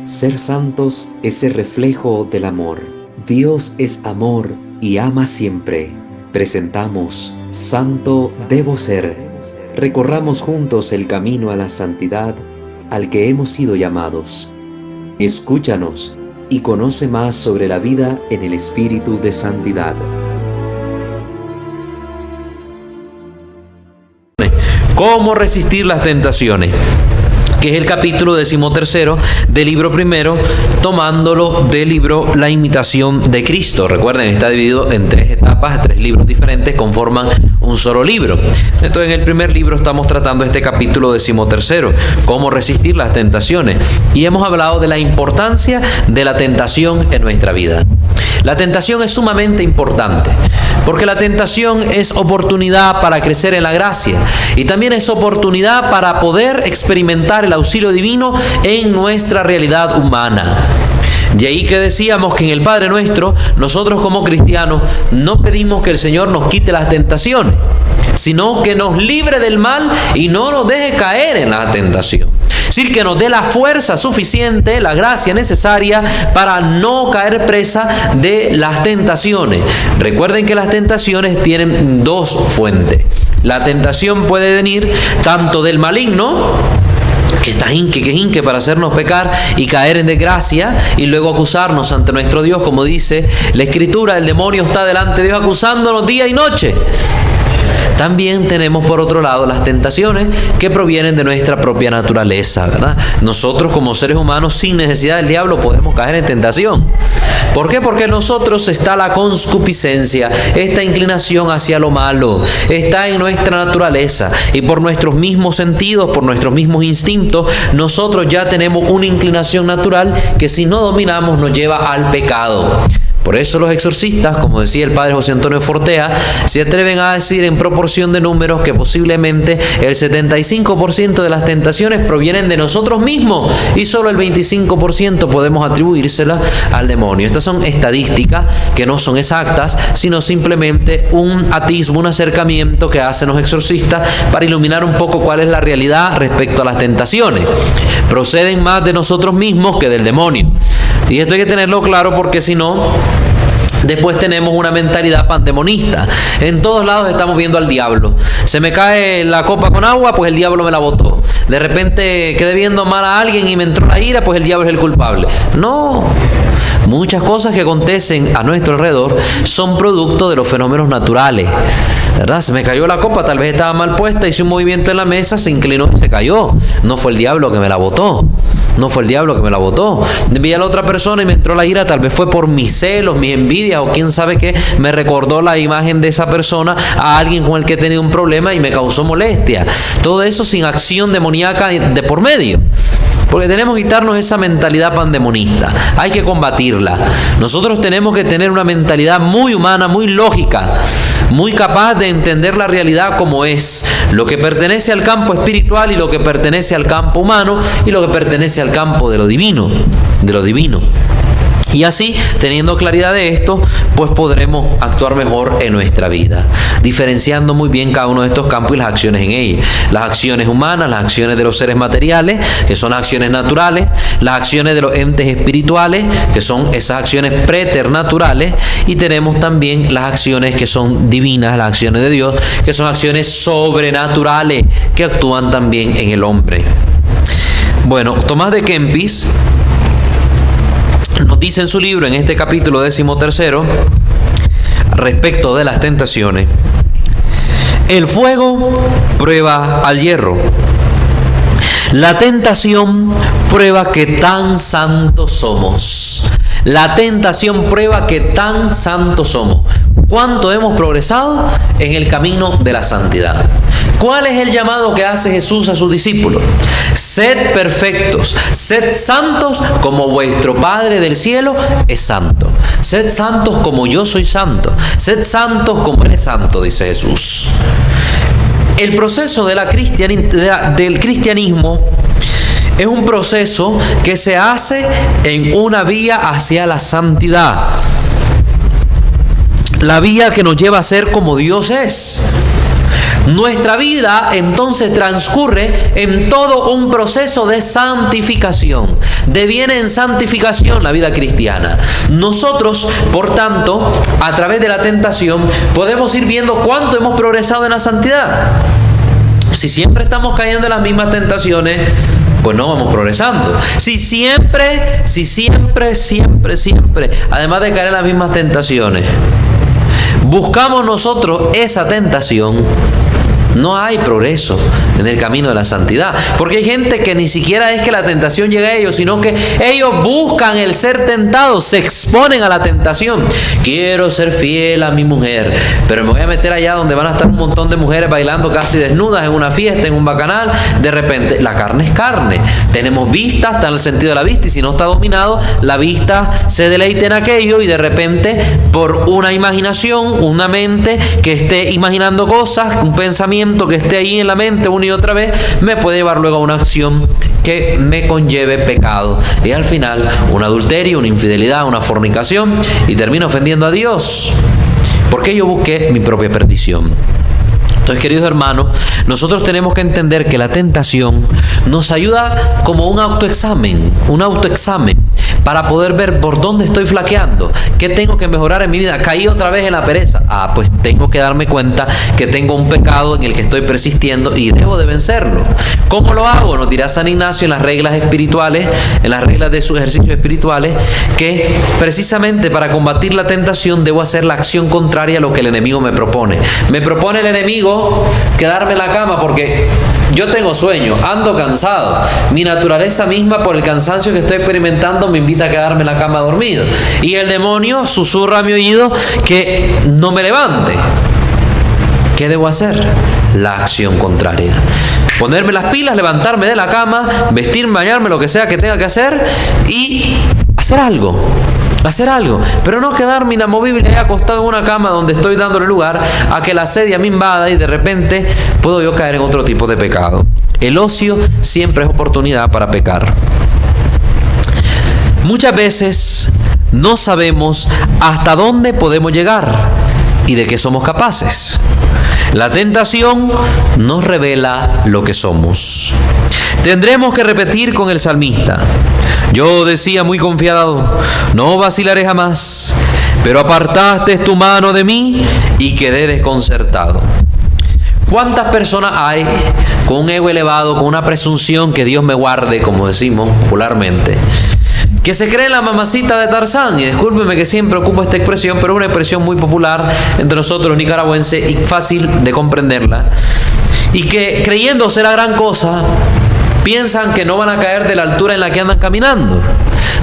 Ser santos es el reflejo del amor. Dios es amor y ama siempre. Presentamos Santo Debo Ser. Recorramos juntos el camino a la santidad al que hemos sido llamados. Escúchanos y conoce más sobre la vida en el espíritu de santidad. ¿Cómo resistir las tentaciones? Que es el capítulo 13 del libro primero, tomándolo del libro La Imitación de Cristo. Recuerden, está dividido en 3 etapas, 3 libros diferentes, conforman un solo libro. Entonces, en el primer libro estamos tratando este capítulo 13, cómo resistir las tentaciones. Y hemos hablado de la importancia de la tentación en nuestra vida. La tentación es sumamente importante, porque la tentación es oportunidad para crecer en la gracia y también es oportunidad para poder experimentar el auxilio divino en nuestra realidad humana. De ahí que decíamos que en el Padre Nuestro, nosotros como cristianos no pedimos que el Señor nos quite las tentaciones, sino que nos libre del mal y no nos deje caer en la tentación. Es decir, que nos dé la fuerza suficiente, la gracia necesaria para no caer presa de las tentaciones. Recuerden que las tentaciones tienen 2 fuentes. La tentación puede venir tanto del maligno, que es hinque para hacernos pecar y caer en desgracia y luego acusarnos ante nuestro Dios, como dice la Escritura, el demonio está delante de Dios acusándonos día y noche. También tenemos por otro lado las tentaciones que provienen de nuestra propia naturaleza, ¿verdad? Nosotros como seres humanos sin necesidad del diablo podemos caer en tentación. ¿Por qué? Porque en nosotros está la concupiscencia, esta inclinación hacia lo malo, está en nuestra naturaleza y por nuestros mismos sentidos, por nuestros mismos instintos, nosotros ya tenemos una inclinación natural que si no dominamos nos lleva al pecado. Por eso los exorcistas, como decía el padre José Antonio Fortea, se atreven a decir en proporción de números que posiblemente el 75% de las tentaciones provienen de nosotros mismos y solo el 25% podemos atribuírselas al demonio. Estas son estadísticas que no son exactas, sino simplemente un atisbo, un acercamiento que hacen los exorcistas para iluminar un poco cuál es la realidad respecto a las tentaciones. Proceden más de nosotros mismos que del demonio. Y esto hay que tenerlo claro porque si no, después tenemos una mentalidad pandemonista. En todos lados estamos viendo al diablo. Se me cae la copa con agua, pues el diablo me la botó. De repente quedé viendo mal a alguien y me entró la ira, pues el diablo es el culpable. No. Muchas cosas que acontecen a nuestro alrededor son producto de los fenómenos naturales, ¿verdad? Se me cayó la copa, tal vez estaba mal puesta, hice un movimiento en la mesa, se inclinó y se cayó. No fue el diablo que me la botó. No fue el diablo que me la botó. Vi a la otra persona y me entró la ira, tal vez fue por mis celos, mis envidias o quién sabe qué. Me recordó la imagen de esa persona a alguien con el que he tenido un problema y me causó molestia. Todo eso sin acción demoníaca de por medio. Porque tenemos que quitarnos esa mentalidad pandemonista. Hay que combatirla. Nosotros tenemos que tener una mentalidad muy humana, muy lógica, muy capaz de entender la realidad como es. Lo que pertenece al campo espiritual y lo que pertenece al campo humano y lo que pertenece al campo de lo divino. Y así, teniendo claridad de esto, pues podremos actuar mejor en nuestra vida, diferenciando muy bien cada uno de estos campos y las acciones en ellos. Las acciones humanas, las acciones de los seres materiales, que son las acciones naturales, las acciones de los entes espirituales, que son esas acciones preternaturales, y tenemos también las acciones que son divinas, las acciones de Dios, que son acciones sobrenaturales, que actúan también en el hombre. Bueno, Tomás de Kempis nos dice en su libro, en este capítulo 13, respecto de las tentaciones: el fuego prueba al hierro. La tentación prueba que tan santos somos. La tentación prueba que tan santos somos. ¿Cuánto hemos progresado en el camino de la santidad? ¿Cuál es el llamado que hace Jesús a sus discípulos? Sed perfectos, sed santos como vuestro Padre del cielo es santo. Sed santos como yo soy santo. Sed santos como Él es santo, dice Jesús. El proceso del cristianismo es un proceso que se hace en una vía hacia la santidad. La vía que nos lleva a ser como Dios es. Nuestra vida entonces transcurre en todo un proceso de santificación. Deviene en santificación la vida cristiana. Nosotros, por tanto, a través de la tentación, podemos ir viendo cuánto hemos progresado en la santidad. Si siempre estamos cayendo en las mismas tentaciones, pues no vamos progresando. Si siempre, además de caer en las mismas tentaciones, buscamos nosotros esa tentación, no hay progreso en el camino de la santidad. Porque hay gente que ni siquiera es que la tentación llegue a ellos, sino que ellos buscan el ser tentados, se exponen a la tentación. Quiero ser fiel a mi mujer, pero me voy a meter allá donde van a estar un montón de mujeres bailando casi desnudas en una fiesta, en un bacanal. De repente, la carne es carne. Tenemos vista, está en el sentido de la vista, y si no está dominado, la vista se deleita en aquello, y de repente, por una imaginación, una mente que esté imaginando cosas, un pensamiento que esté ahí en la mente una y otra vez, me puede llevar luego a una acción que me conlleve pecado, y al final un adulterio, una infidelidad, una fornicación, y termino ofendiendo a Dios porque yo busqué mi propia perdición. Entonces, queridos hermanos, nosotros tenemos que entender que la tentación nos ayuda como un autoexamen para poder ver por dónde estoy flaqueando, qué tengo que mejorar en mi vida. Caí otra vez en la pereza. Pues tengo que darme cuenta que tengo un pecado en el que estoy persistiendo y debo de vencerlo. ¿Cómo lo hago? Nos dirá San Ignacio en las reglas espirituales, en las reglas de sus ejercicios espirituales, que precisamente para combatir la tentación debo hacer la acción contraria a lo que el enemigo me propone. Me propone el enemigo quedarme en la cama porque yo tengo sueño, ando cansado. Mi naturaleza misma, por el cansancio que estoy experimentando, me invita a quedarme en la cama dormido. Y el demonio susurra a mi oído que no me levante. ¿Qué debo hacer? La acción contraria. Ponerme las pilas, levantarme de la cama, vestirme, bañarme, lo que sea que tenga que hacer, y hacer algo, pero no quedarme inamovible ahí acostado en una cama donde estoy dándole lugar a que la asedia me invada y de repente puedo yo caer en otro tipo de pecado. El ocio siempre es oportunidad para pecar. Muchas veces no sabemos hasta dónde podemos llegar y de qué somos capaces. La tentación nos revela lo que somos. Tendremos que repetir con el salmista: yo decía muy confiado, no vacilaré jamás, pero apartaste tu mano de mí y quedé desconcertado. ¿Cuántas personas hay con un ego elevado, con una presunción, que Dios me guarde, como decimos popularmente, que se cree la mamacita de Tarzán? Y discúlpeme que siempre ocupo esta expresión, pero es una expresión muy popular entre nosotros los nicaragüenses y fácil de comprenderla, y que creyendo ser la gran cosa, piensan que no van a caer de la altura en la que andan caminando.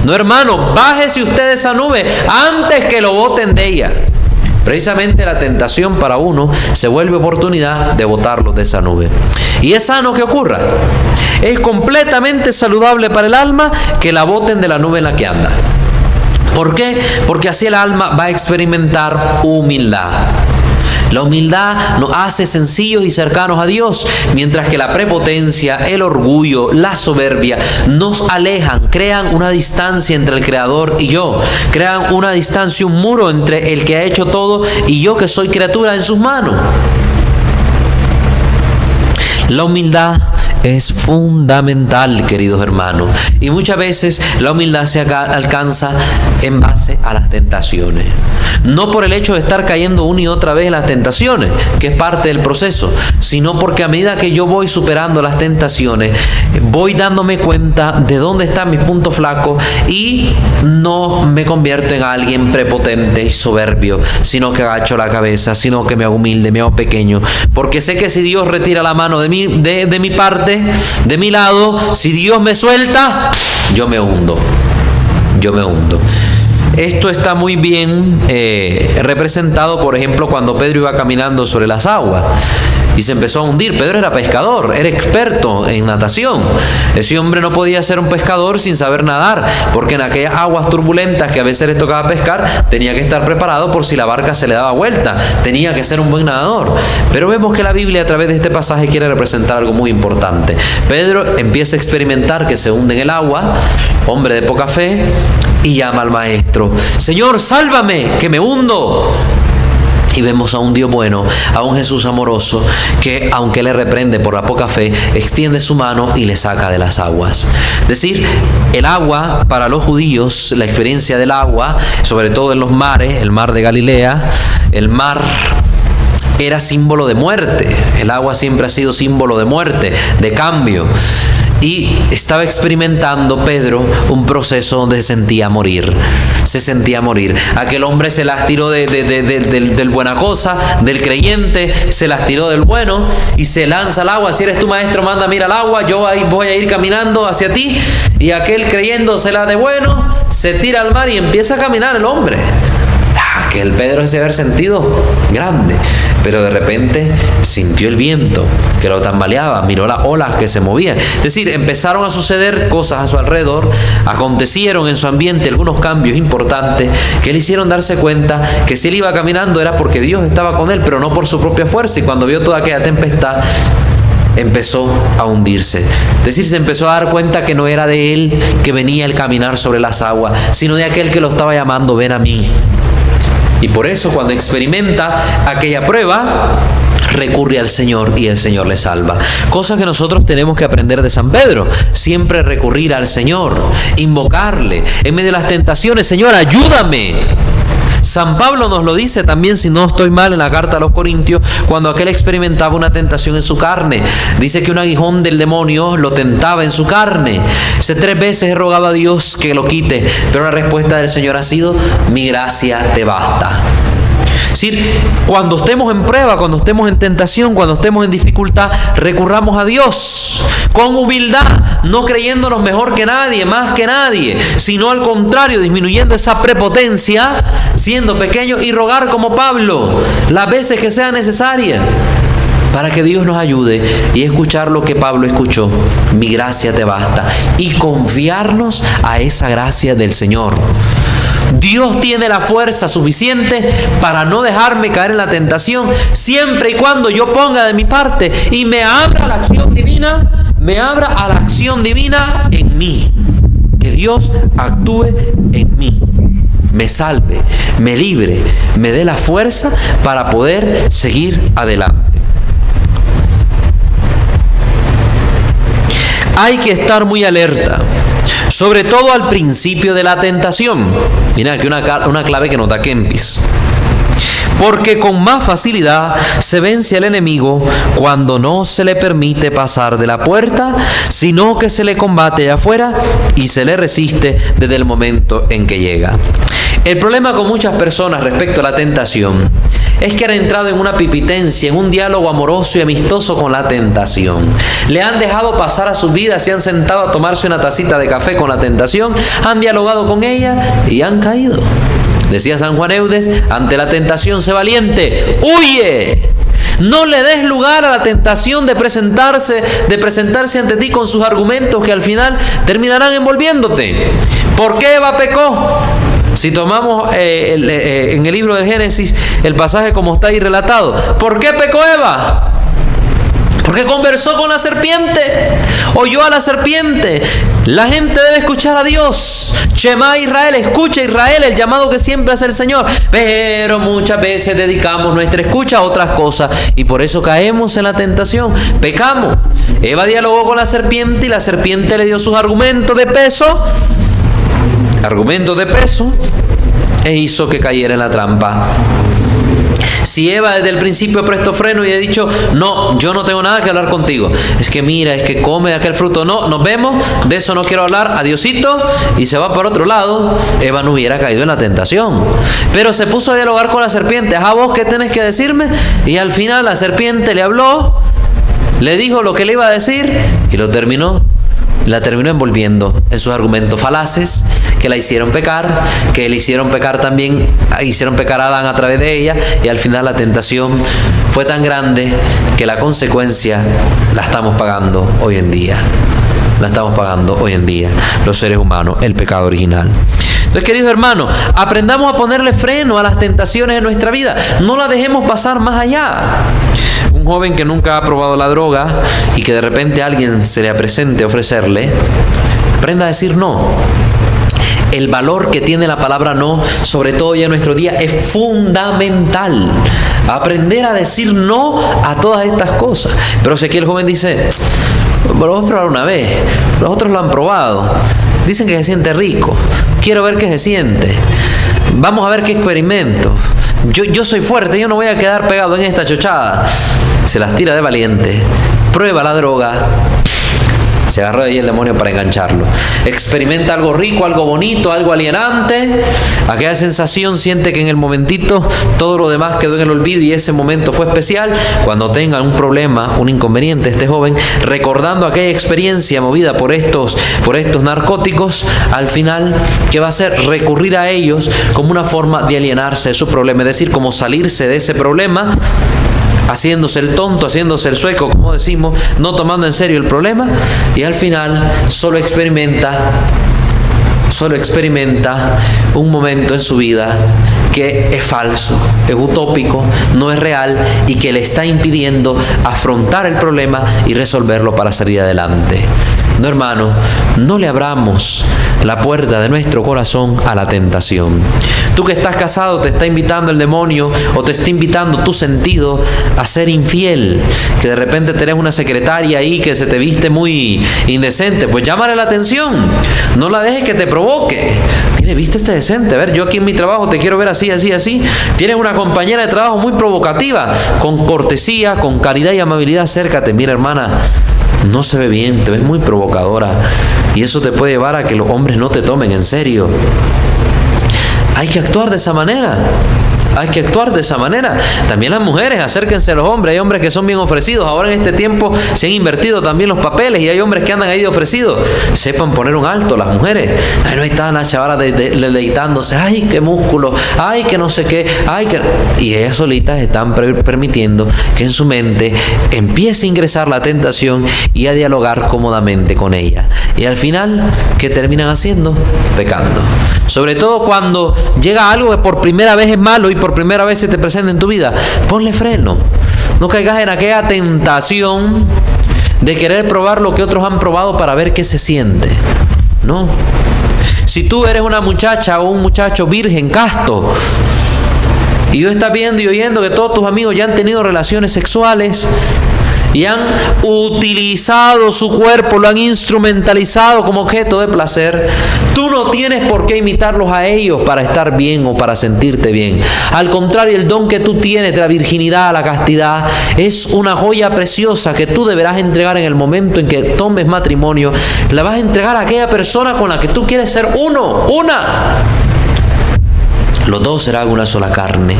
No, hermano, bájese usted de esa nube antes que lo boten de ella. Precisamente la tentación para uno se vuelve oportunidad de botarlo de esa nube. Y es sano que ocurra. Es completamente saludable para el alma que la boten de la nube en la que anda. ¿Por qué? Porque así el alma va a experimentar humildad. La humildad nos hace sencillos y cercanos a Dios, mientras que la prepotencia, el orgullo, la soberbia nos alejan, crean una distancia entre el Creador y yo, crean una distancia, un muro entre el que ha hecho todo y yo, que soy criatura en sus manos. La humildad es fundamental, queridos hermanos, y muchas veces la humildad se alcanza en base a las tentaciones. No por el hecho de estar cayendo una y otra vez en las tentaciones, que es parte del proceso, sino porque a medida que yo voy superando las tentaciones, voy dándome cuenta de dónde están mis puntos flacos y no me convierto en alguien prepotente y soberbio, sino que agacho la cabeza, sino que me hago humilde, me hago pequeño, porque sé que si Dios retira la mano de mi parte, de mi lado, si Dios me suelta, yo me hundo. Esto está muy bien representado, por ejemplo, cuando Pedro iba caminando sobre las aguas y se empezó a hundir. Pedro era pescador, era experto en natación. Ese hombre no podía ser un pescador sin saber nadar, porque en aquellas aguas turbulentas que a veces le tocaba pescar, tenía que estar preparado por si la barca se le daba vuelta. Tenía que ser un buen nadador. Pero vemos que la Biblia, a través de este pasaje, quiere representar algo muy importante. Pedro empieza a experimentar que se hunde en el agua, hombre de poca fe, y llama al maestro: Señor, sálvame, que me hundo. Y vemos a un Dios bueno, a un Jesús amoroso, que aunque le reprende por la poca fe, extiende su mano y le saca de las aguas. Es decir, el agua para los judíos, la experiencia del agua, sobre todo en los mares, el mar de Galilea, el mar era símbolo de muerte. El agua siempre ha sido símbolo de muerte, de cambio. Y estaba experimentando Pedro un proceso donde se sentía morir. Se sentía morir. Aquel hombre se las tiró del buena cosa, del creyente, se las tiró del bueno y se lanza al agua. Si eres tu maestro, manda, mira al agua, yo ahí voy a ir caminando hacia ti. Y aquel creyéndosela de bueno, se tira al mar y empieza a caminar el hombre. Que el Pedro se haber sentido grande, pero de repente sintió el viento que lo tambaleaba, miró las olas que se movían. Es decir, empezaron a suceder cosas a su alrededor, acontecieron en su ambiente algunos cambios importantes que le hicieron darse cuenta que si él iba caminando era porque Dios estaba con él, pero no por su propia fuerza. Y cuando vio toda aquella tempestad, empezó a hundirse. Es decir, se empezó a dar cuenta que no era de él que venía el caminar sobre las aguas, sino de aquel que lo estaba llamando, ven a mí. Y por eso cuando experimenta aquella prueba, recurre al Señor y el Señor le salva. Cosa que nosotros tenemos que aprender de San Pedro. Siempre recurrir al Señor, invocarle en medio de las tentaciones. Señor, ayúdame. San Pablo nos lo dice también, si no estoy mal, en la carta a los Corintios, cuando aquel experimentaba una tentación en su carne. Dice que un aguijón del demonio lo tentaba en su carne. 3 veces he rogado a Dios que lo quite, pero la respuesta del Señor ha sido, mi gracia te basta. Es decir, cuando estemos en prueba, cuando estemos en tentación, cuando estemos en dificultad, recurramos a Dios con humildad, no creyéndonos mejor que nadie, más que nadie, sino al contrario, disminuyendo esa prepotencia, siendo pequeños, y rogar como Pablo las veces que sea necesaria, para que Dios nos ayude y escuchar lo que Pablo escuchó, mi gracia te basta, y confiarnos a esa gracia del Señor. Dios tiene la fuerza suficiente para no dejarme caer en la tentación, siempre y cuando yo ponga de mi parte y me abra a la acción divina, en mí. Que Dios actúe en mí, me salve, me libre, me dé la fuerza para poder seguir adelante. Hay que estar muy alerta, sobre todo al principio de la tentación. Mira aquí una clave que nota Kempis. Porque con más facilidad se vence al enemigo cuando no se le permite pasar de la puerta, sino que se le combate allá afuera y se le resiste desde el momento en que llega. El problema con muchas personas respecto a la tentación es que han entrado en una pipitencia, en un diálogo amoroso y amistoso con la tentación. Le han dejado pasar a su vida, se han sentado a tomarse una tacita de café con la tentación, han dialogado con ella y han caído. Decía San Juan Eudes, ante la tentación sé valiente, ¡huye! No le des lugar a la tentación de presentarse ante ti con sus argumentos que al final terminarán envolviéndote. ¿Por qué Eva pecó? Si tomamos en el libro del Génesis el pasaje como está ahí relatado, ¿por qué pecó Eva? Porque conversó con la serpiente, oyó a la serpiente. La gente debe escuchar a Dios. Shema Israel, escucha Israel, el llamado que siempre hace el Señor. Pero muchas veces dedicamos nuestra escucha a otras cosas y por eso caemos en la tentación, pecamos. Eva dialogó con la serpiente y la serpiente le dio sus argumentos de peso, e hizo que cayera en la trampa. Si Eva desde el principio prestó freno y ha dicho, no, yo no tengo nada que hablar contigo, es que mira, es que come aquel fruto, no, nos vemos, de eso no quiero hablar, adiosito, y se va para otro lado, Eva no hubiera caído en la tentación. Pero se puso a dialogar con la serpiente, ajá, vos qué tenés que decirme, y al final la serpiente le habló, le dijo lo que le iba a decir y la terminó envolviendo en sus argumentos falaces que la hicieron pecar, que le hicieron pecar también, hicieron pecar a Adán a través de ella, y al final la tentación fue tan grande que la consecuencia la estamos pagando hoy en día. Los seres humanos, el pecado original. Entonces, queridos hermanos, aprendamos a ponerle freno a las tentaciones en nuestra vida. No la dejemos pasar más allá. Un joven que nunca ha probado la droga y que de repente alguien se le presente a ofrecerle, aprenda a decir no. el valor que tiene la palabra no, sobre todo ya en nuestro día, es fundamental. Aprender a decir no a todas estas cosas. Pero si aquí el joven dice, lo vamos a probar una vez, los otros lo han probado, dicen que se siente rico, quiero ver qué se siente, vamos a ver qué experimento, yo soy fuerte, yo no voy a quedar pegado en esta chochada. Se las tira de valiente, prueba la droga, se agarró de ahí el demonio para engancharlo. Experimenta algo rico, algo bonito, algo alienante. Aquella sensación, siente que en el momentito todo lo demás quedó en el olvido y ese momento fue especial. Cuando tenga un problema, un inconveniente, este joven, recordando aquella experiencia movida por estos narcóticos, al final, ¿qué va a hacer? Recurrir a ellos como una forma de alienarse de su problema, es decir, como salirse de ese problema, haciéndose el tonto, haciéndose el sueco, como decimos, no tomando en serio el problema, y al final solo experimenta un momento en su vida que es falso, es utópico, no es real y que le está impidiendo afrontar el problema y resolverlo para salir adelante. No, hermano, no le abramos la puerta de nuestro corazón a la tentación. Tú que estás casado, te está invitando el demonio o te está invitando tu sentido a ser infiel, que de repente tenés una secretaria ahí que se te viste muy indecente, pues llámale la atención, no la dejes que te provoque. Viste este decente, a ver, yo aquí en mi trabajo te quiero ver así, así, así. Tienes una compañera de trabajo muy provocativa, con cortesía, con caridad y amabilidad, acércate. Mira, hermana, no se ve bien, te ves muy provocadora y eso te puede llevar a que los hombres no te tomen en serio. Hay que actuar de esa manera. Hay que actuar de esa manera. También las mujeres, acérquense a los hombres. Hay hombres que son bien ofrecidos. Ahora en este tiempo se han invertido también los papeles y hay hombres que andan ahí de ofrecidos. Sepan poner un alto las mujeres. Ahí no están las chavalas deleitándose. Ay, qué músculo. Ay, que no sé qué. Ay, que... Y ellas solitas están permitiendo que en su mente empiece a ingresar la tentación y a dialogar cómodamente con ella. Y al final, ¿qué terminan haciendo? Pecando. Sobre todo cuando llega algo que por primera vez es malo y por primera vez se te presenta en tu vida, ponle freno. No caigas en aquella tentación de querer probar lo que otros han probado para ver qué se siente. No. Si tú eres una muchacha o un muchacho virgen, casto, y tú estás viendo y oyendo que todos tus amigos ya han tenido relaciones sexuales y han utilizado su cuerpo, lo han instrumentalizado como objeto de placer, tú no tienes por qué imitarlos a ellos para estar bien o para sentirte bien. Al contrario, el don que tú tienes de la virginidad, la castidad, es una joya preciosa que tú deberás entregar en el momento en que tomes matrimonio. La vas a entregar a aquella persona con la que tú quieres ser una. Los dos serán una sola carne.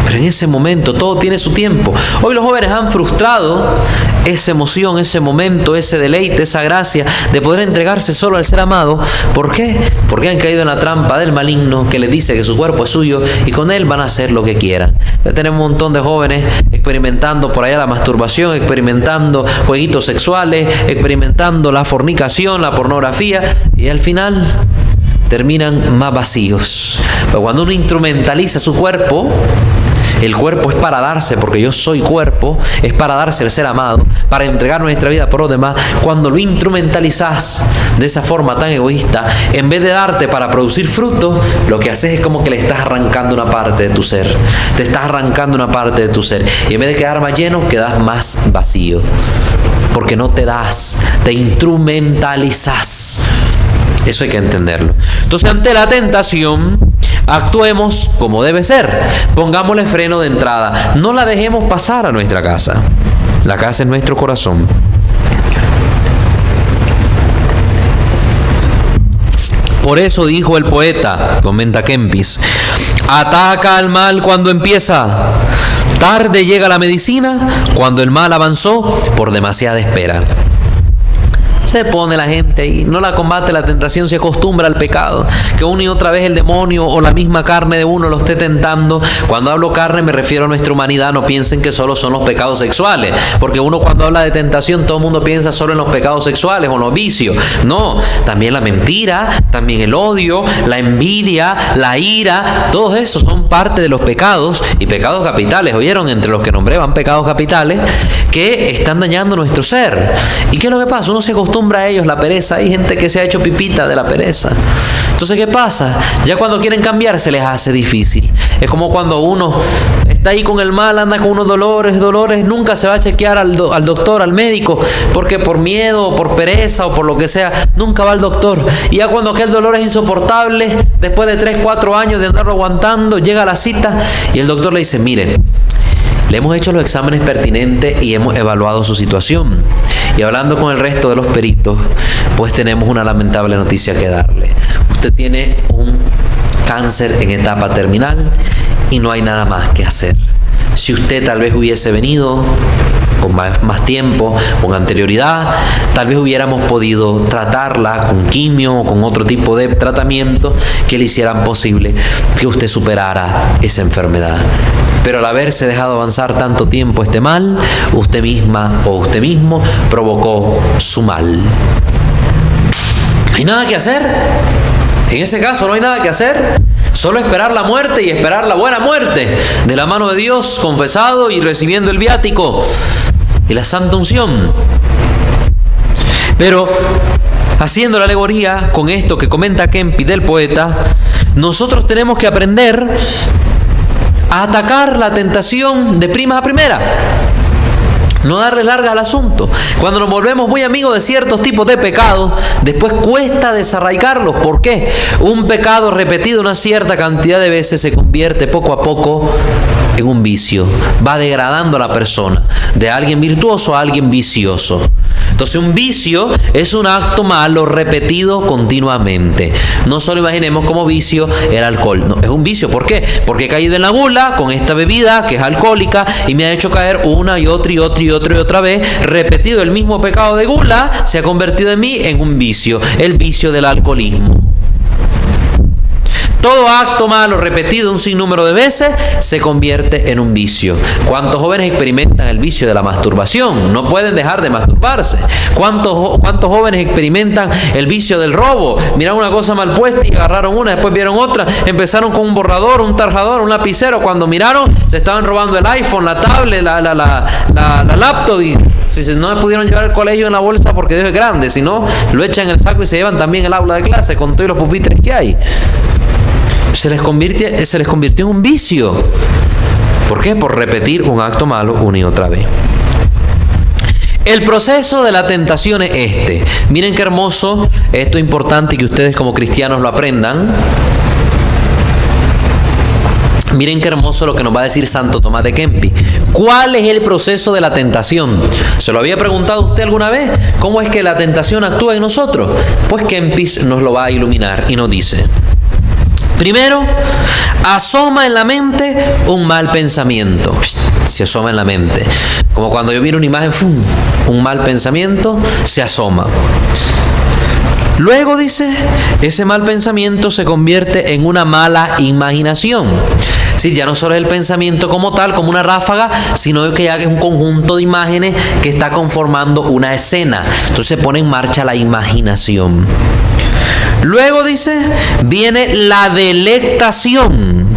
Pero en ese momento todo tiene su tiempo. Hoy los jóvenes han frustrado esa emoción, ese momento, ese deleite, esa gracia de poder entregarse solo al ser amado. ¿Por qué? Porque han caído en la trampa del maligno que les dice que su cuerpo es suyo y con él van a hacer lo que quieran. Ya tenemos un montón de jóvenes experimentando por allá la masturbación, experimentando jueguitos sexuales, experimentando la fornicación, la pornografía, y al final terminan más vacíos. Pero cuando uno instrumentaliza su cuerpo, el cuerpo es para darse, porque yo soy cuerpo, es para darse el ser amado, para entregar nuestra vida por los demás. Cuando lo instrumentalizas de esa forma tan egoísta, en vez de darte para producir fruto, lo que haces es como que le estás arrancando una parte de tu ser. Te estás arrancando una parte de tu ser. Y en vez de quedar más lleno, quedas más vacío. Porque no te das, te instrumentalizas. Eso hay que entenderlo. Entonces, ante la tentación, actuemos como debe ser. Pongámosle freno de entrada. No la dejemos pasar a nuestra casa. La casa es nuestro corazón. Por eso dijo el poeta, comenta Kempis, ataca al mal cuando empieza. Tarde llega la medicina cuando el mal avanzó por demasiada espera. Se pone la gente y no la combate la tentación, se acostumbra al pecado, que una y otra vez el demonio o la misma carne de uno lo esté tentando. Cuando hablo carne me refiero a nuestra humanidad. No piensen que solo son los pecados sexuales, porque uno cuando habla de tentación todo el mundo piensa solo en los pecados sexuales o en los vicios. No, también la mentira, también el odio, la envidia, la ira, todos esos son parte de los pecados y pecados capitales. ¿Oyeron? Entre los que nombré van pecados capitales que están dañando nuestro ser. ¿Y qué es lo que pasa? Uno se acostumbra acostumbra a ellos la pereza. Hay gente que se ha hecho pipita de la pereza. Entonces, ¿qué pasa? Ya cuando quieren cambiar se les hace difícil. Es como cuando uno está ahí con el mal, anda con unos dolores, nunca se va a chequear al doctor, al médico, porque por miedo, o por pereza, o por lo que sea, nunca va al doctor. Y ya cuando aquel dolor es insoportable, después de 3, 4 años de andarlo aguantando, llega a la cita y el doctor le dice: mire, le hemos hecho los exámenes pertinentes y hemos evaluado su situación. Y hablando con el resto de los peritos, pues tenemos una lamentable noticia que darle. Usted tiene un cáncer en etapa terminal y no hay nada más que hacer. Si usted tal vez hubiese venido con más tiempo, con anterioridad, tal vez hubiéramos podido tratarla con quimio o con otro tipo de tratamiento que le hicieran posible que usted superara esa enfermedad. Pero al haberse dejado avanzar tanto tiempo este mal, usted misma o usted mismo provocó su mal. No hay nada que hacer. En ese caso no hay nada que hacer. Solo esperar la muerte y esperar la buena muerte de la mano de Dios, confesado y recibiendo el viático y la santa unción. Pero haciendo la alegoría con esto que comenta Kempis del poeta, nosotros tenemos que aprender a atacar la tentación de primas a primera. No darle larga al asunto. Cuando nos volvemos muy amigos de ciertos tipos de pecados, después cuesta desarraigarlos. ¿Por qué? Un pecado repetido una cierta cantidad de veces se convierte poco a poco en un vicio. Va degradando a la persona de alguien virtuoso a alguien vicioso. Entonces, un vicio es un acto malo repetido continuamente. No solo imaginemos como vicio el alcohol. No, es un vicio. ¿Por qué? Porque he caído en la gula con esta bebida que es alcohólica y me ha hecho caer una y otra vez. Repetido el mismo pecado de gula se ha convertido en mí en un vicio. El vicio del alcoholismo. Todo acto malo repetido un sinnúmero de veces se convierte en un vicio. ¿Cuántos jóvenes experimentan el vicio de la masturbación? No pueden dejar de masturbarse. ¿Cuántos jóvenes experimentan el vicio del robo? Miraron una cosa mal puesta y agarraron una, después vieron otra. Empezaron con un borrador, un tarjador, un lapicero. Cuando miraron, se estaban robando el iPhone, la tablet, la laptop. Y si no me pudieron llevar al colegio en la bolsa porque Dios es grande, si no, lo echan en el saco y se llevan también el aula de clase con todos los pupitres que hay. Se les convirtió en un vicio. ¿Por qué? Por repetir un acto malo una y otra vez. El proceso de la tentación es este. Miren qué hermoso, esto es importante que ustedes como cristianos lo aprendan. Miren qué hermoso lo que nos va a decir Santo Tomás de Kempis. ¿Cuál es el proceso de la tentación? ¿Se lo había preguntado usted alguna vez? ¿Cómo es que la tentación actúa en nosotros? Pues Kempis nos lo va a iluminar y nos dice: primero, asoma en la mente un mal pensamiento. Se asoma en la mente. Como cuando yo miro una imagen, ¡fum!, un mal pensamiento se asoma. Luego, dice, ese mal pensamiento se convierte en una mala imaginación. Sí, ya no solo es el pensamiento como tal, como una ráfaga, sino que ya es un conjunto de imágenes que está conformando una escena. Entonces se pone en marcha la imaginación. Luego, dice, viene la delectación,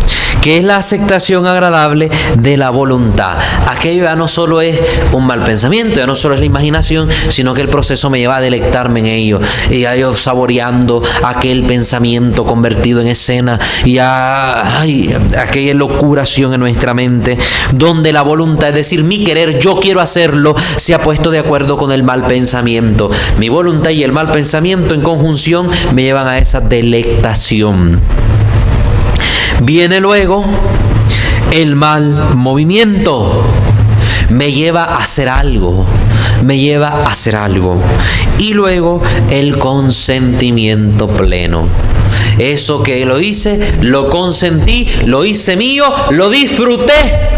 que es la aceptación agradable de la voluntad. Aquello ya no solo es un mal pensamiento, ya no solo es la imaginación, sino que el proceso me lleva a delectarme en ello. Y ya yo saboreando aquel pensamiento convertido en escena y aquella locuración en nuestra mente, donde la voluntad, es decir, mi querer, yo quiero hacerlo, se ha puesto de acuerdo con el mal pensamiento. Mi voluntad y el mal pensamiento en conjunción me llevan a esa delectación. Viene luego el mal movimiento. Me lleva a hacer algo. Y luego el consentimiento pleno. Eso que lo hice, lo consentí, lo hice mío, lo disfruté.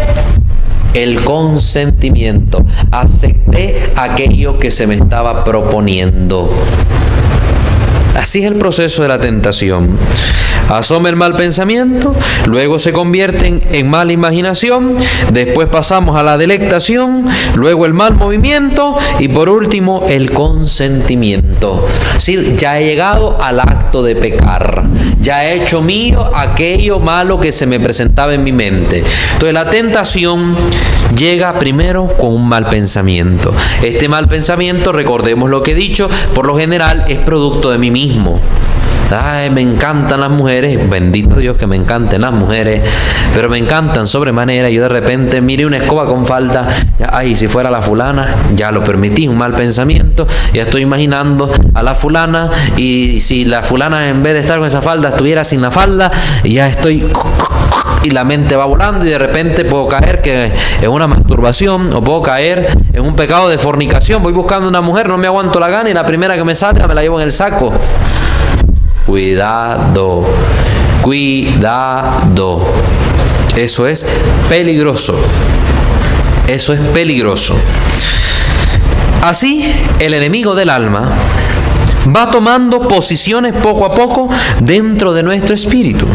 El consentimiento. Acepté aquello que se me estaba proponiendo. Así es el proceso de la tentación. Asoma el mal pensamiento, luego se convierten en mala imaginación, después pasamos a la delectación, luego el mal movimiento y por último el consentimiento. Es decir, ya he llegado al acto de pecar, ya he hecho mío aquello malo que se me presentaba en mi mente. Entonces la tentación llega primero con un mal pensamiento. Este mal pensamiento, recordemos lo que he dicho, por lo general es producto de mí mismo. Ay, me encantan las mujeres, bendito Dios que me encanten las mujeres, pero me encantan sobremanera. Yo de repente miré una escoba con falda, ay, si fuera la fulana, ya lo permití, un mal pensamiento, ya estoy imaginando a la fulana, y si la fulana en vez de estar con esa falda estuviera sin la falda, ya estoy... y la mente va volando y de repente puedo caer que en una masturbación o puedo caer en un pecado de fornicación. Voy buscando una mujer, no me aguanto la gana y la primera que me salga me la llevo en el saco. Cuidado, cuidado. Eso es peligroso. Eso es peligroso. Así, el enemigo del alma va tomando posiciones poco a poco dentro de nuestro espíritu,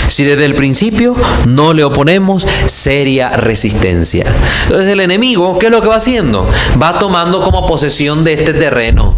si desde el principio no le oponemos seria resistencia. Entonces el enemigo, ¿qué es lo que va haciendo? Va tomando como posesión de este terreno.